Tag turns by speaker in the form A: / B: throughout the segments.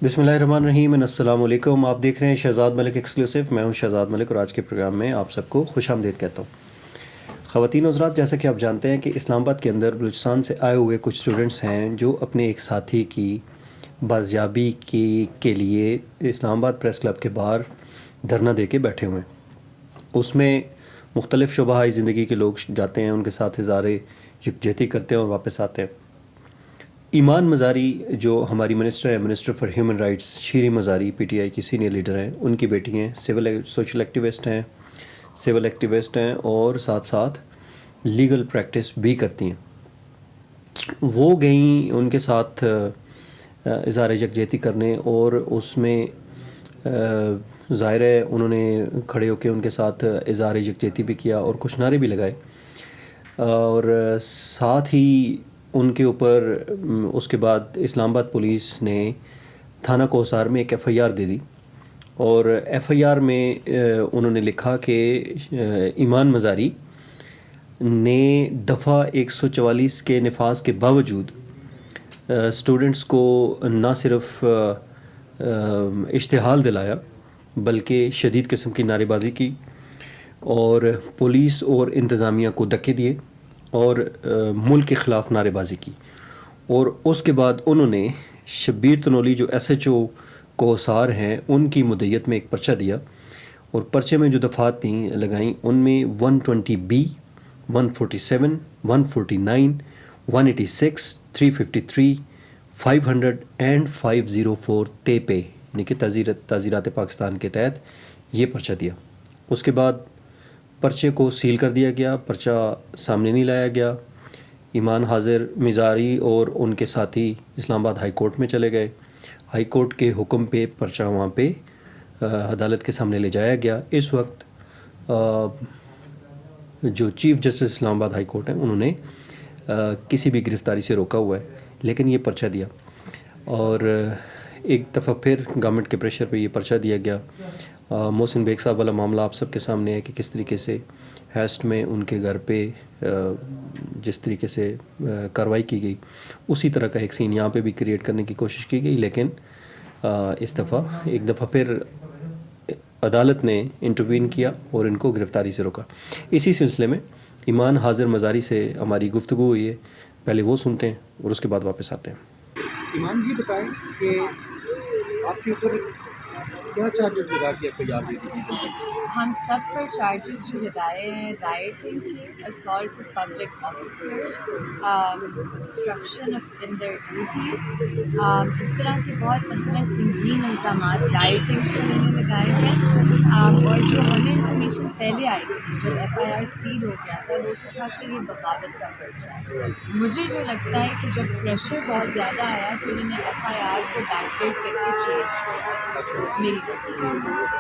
A: बिस्मिल्लाहिर्रहमानिर्रहीम अस्सलाम वालेकुम। आप देख रहे हैं शहज़ाद मलिक एक्सक्लूसिव। मैं हूं शहज़ाद मलिक और आज के प्रोग्राम में आप सबको खुशामदीद कहता हूं। ख़वातीन और हज़रात, जैसा कि आप जानते हैं कि इस्लामाबाद के अंदर बलूचिस्तान से आए हुए कुछ स्टूडेंट्स हैं जो अपने एक साथी की बाजियाबी के लिए इस्लामाबाद प्रेस क्लब के बाहर धरना दे के बैठे हुए हैं। उसमें मुख्तलिफ़ शुबहाई ज़िंदगी के लोग जाते हैं, उनके साथ इज़हार यकजहती करते हैं और वापस आते हैं। ईमान मज़ारी जो हमारी मिनिस्टर है, minister for human rights Shireen Mazari, PTI की सीनियर लीडर हैं, उनकी बेटी हैं, सोशल एक्टिविस्ट हैं और साथ साथ लीगल प्रैक्टिस भी करती हैं। वो गई उनके साथ इज़हार यकजहती करने और उसमें ज़ाहिर है उन्होंने खड़े होकर उनके साथ इज़हार यकजहती भी किया और कुछ नारे भी लगाए और साथ ही उनके ऊपर उसके बाद इस्लामाबाद पुलिस ने थाना कोसार में एक एफ़आईआर दे दी और एफ़आईआर में उन्होंने लिखा कि ईमान मज़ारी ने दफ़ा 144 के नफाज के बावजूद स्टूडेंट्स को ना सिर्फ इश्तिहाल दिलाया बल्कि शदीद किस्म की नारेबाजी की और पुलिस और इंतज़ामिया को धक्के दिए और मुल्क के ख़िलाफ़ नारेबाजी की। और उसके बाद उन्होंने शब्बीर तनोली जो SHO कोसार हैं उनकी मुद्दत में एक पर्चा दिया और पर्चे में जो दफ़ात थी लगाई उनमें 120B, 147, 149, 186, 353, 500 एंड 504 पे यानी कि ताज़ीरात पाकिस्तान के तहत ये पर्चा दिया। उसके बाद पर्चे को सील कर दिया गया, पर्चा सामने नहीं लाया गया। ईमान हाजिर मज़ारी और उनके साथी इस्लामाबाद हाई कोर्ट में चले गए। हाई कोर्ट के हुक्म पे पर्चा वहाँ पे अदालत के सामने ले जाया गया। इस वक्त जो chief justice Islamabad high court हैं उन्होंने किसी भी गिरफ़्तारी से रोका हुआ है, लेकिन ये पर्चा दिया और एक दफ़ा फिर गवर्नमेंट के प्रेशर पे ये पर्चा दिया गया। मोहसिन बेग साहब वाला मामला आप सबके सामने है कि किस तरीके से हेस्ट में उनके घर पे जिस तरीके से कार्रवाई की गई, उसी तरह का एक सीन यहाँ पे भी क्रिएट करने की कोशिश की गई, लेकिन इस दफ़ा एक दफ़ा फिर अदालत ने इंटरवीन किया और इनको गिरफ़्तारी से रोका। इसी सिलसिले में ईमान हाजिर मज़ारी से हमारी गुफ्तगू हुई है, पहले वो सुनते हैं और उसके बाद वापस आते हैं।
B: ईमान जी बताएं कि आपके ऊपर क्या चार्जेस लगा के एफआईआर दे दी गई?
C: हम सब पर चार्जेस जो लगाए हैं राइटिंग के, assault of public officers, obstruction of in their duties, इस तरह के बहुत मतलब संगीन इल्ज़ाम राइटिंग के लिए लगाए हैं। और जो हमें इन्फॉर्मेशन पहले आई थी जब एफआईआर सील हो गया था वो तो था कि ये बगावत का पर्चा है। मुझे जो लगता है कि जब प्रेशर बहुत ज़्यादा आया तो उन्होंने एफआईआर को बैकडेट करके चेंज किया मेरी वजह से।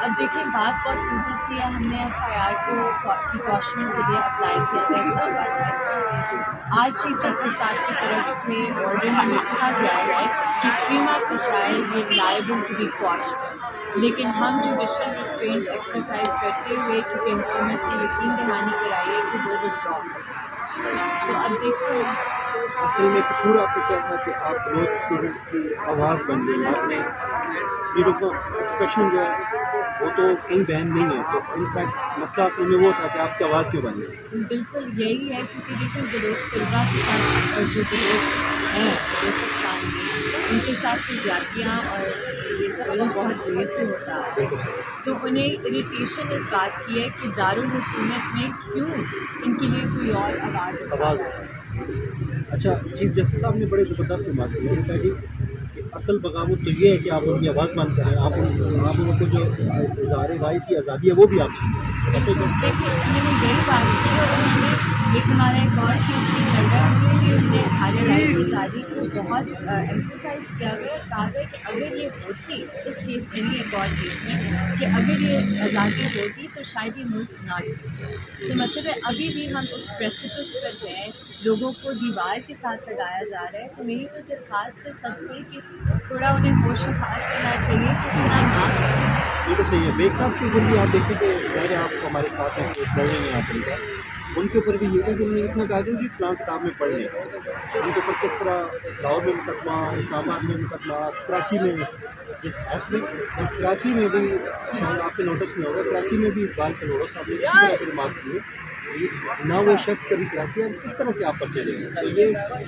C: अब देखिए बात बहुत सिंपल सी है, हमने एफआईआर को प्रिकॉशमेंट के लिए अप्लाई किया था। आज चीफ जस्टिस साहब की तरफ से ऑर्डर में लिखा गया है कि प्रीमा फेसाई ये लायबल टू बी क्वेश्चन, लेकिन हम जुडिशल रिस्ट्रेंट एक्सरसाइज करते हुए क्योंकि हुकूमत ने यकीन दहानी कराई है कि वो विड्रॉ कर सकते। तो अब देखते हैं
B: असल में कसूर आपको क्या था कि आप लोग स्टूडेंट्स की आवाज़ बन गई, आपने फ्रीडम ऑफ एक्सप्रेशन जो है वो तो कहीं बैन नहीं है, तो इनफैक्ट मसला असल में वो था कि आपकी आवाज़ क्यों बन गई?
C: बिल्कुल यही है क्योंकि देखिए बलोच तलबा के साथ और जो बलोच हैं बलूचिस्तान में उनके साथ तो जातियाँ और ये जुल्म बहुत देर से होता है, तो उन्हें इरिटेशन इस बात की है कि दारुल हुकूमत में क्यों इनके लिए कोई और आवाज़ है।
B: अच्छा, चीफ जस्टिस साहब ने बड़े ज़बरदस्त बात की है जी कि असल बगावत तो ये है कि आप उनकी आवाज़ बंद करें, आप उनको जो इज़हार राय की आज़ादी है वो भी आप
C: देखिए मैंने यही बात की और उन्होंने एक हमारा एक और केस भी चल रहा है कि उन्होंने इज़हार राय की आज़ादी को बहुत एम्फसाइज किया गया और कहा गया कि अगर ये होती इस केस में नहीं एक और केस में कि अगर ये आज़ादी होती तो शायद ये मुल्क ना टूटे। तो मतलब है अभी भी हम उस प्रेसिपिस पर हैं, लोगों को दीवार के साथ लगाया जा रहा है। तो मेरी तो दरख्वास्त है सबसे कि थोड़ा उन्हें होश हाथ करना चाहिए कि इस तरह ना करें।
B: ये तो सही है। बेग साहब की ज़िंदगी आप देखें कि ज़ाहिर आप हमारे साथ हैं, केस लड़ रहे हैं यहाँ पर, ان کے اوپر بھی یہ تھا کہ انہوں نے اتنا کہا کہ جی فلاں کتاب میں پڑھ لیں ان کے اوپر کس طرح لاہور میں مقدمہ، اسلام آباد میں مقدمہ، کراچی میں جس ہاسپٹل کراچی میں بھی شاید آپ کے نوٹس میں ہوگا، کراچی میں بھی اقبال کے نوٹس آپ نے اسی طرح کے ریمارکس دیے نہ وہ شخص کبھی کراچی اور کس طرح سے آپ پرچے لیں گے. تو یہ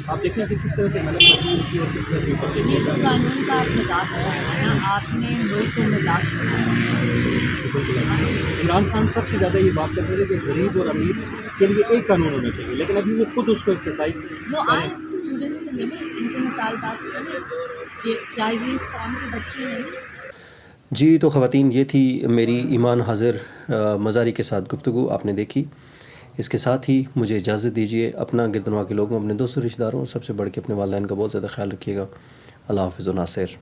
B: آپ دیکھیں کہ کس طرح سے محنت کرنی ہوتی ہے اور کس طرح سے پرچے
C: یہ تو قانون کا آپ مذاق بنایا نا، آپ نے ملک کو مذاق بنایا.
B: عمران خان سب سے زیادہ یہ بات کرتے تھے کہ غریب اور امیر کے لیے ایک قانون ہونا چاہیے، لیکن ابھی وہ خود اس کو ایکسرسائز
C: وہ آئے اسٹوڈنٹ سے ملے، ان کے مطالبات سنے کہ کیا یہ اس قوم کے بچے ہیں.
A: جی تو خواتین، یہ تھی میری ایمان حاضر مزاری کے ساتھ گفتگو آپ نے دیکھی. اس کے ساتھ ہی مجھے اجازت دیجیے. اپنا گردنوا کے لوگوں، اپنے دوستوں، رشتہ داروں، سب سے بڑھ کے اپنے والدین کا بہت زیادہ خیال رکھیے گا. اللہ حافظ و ناصر.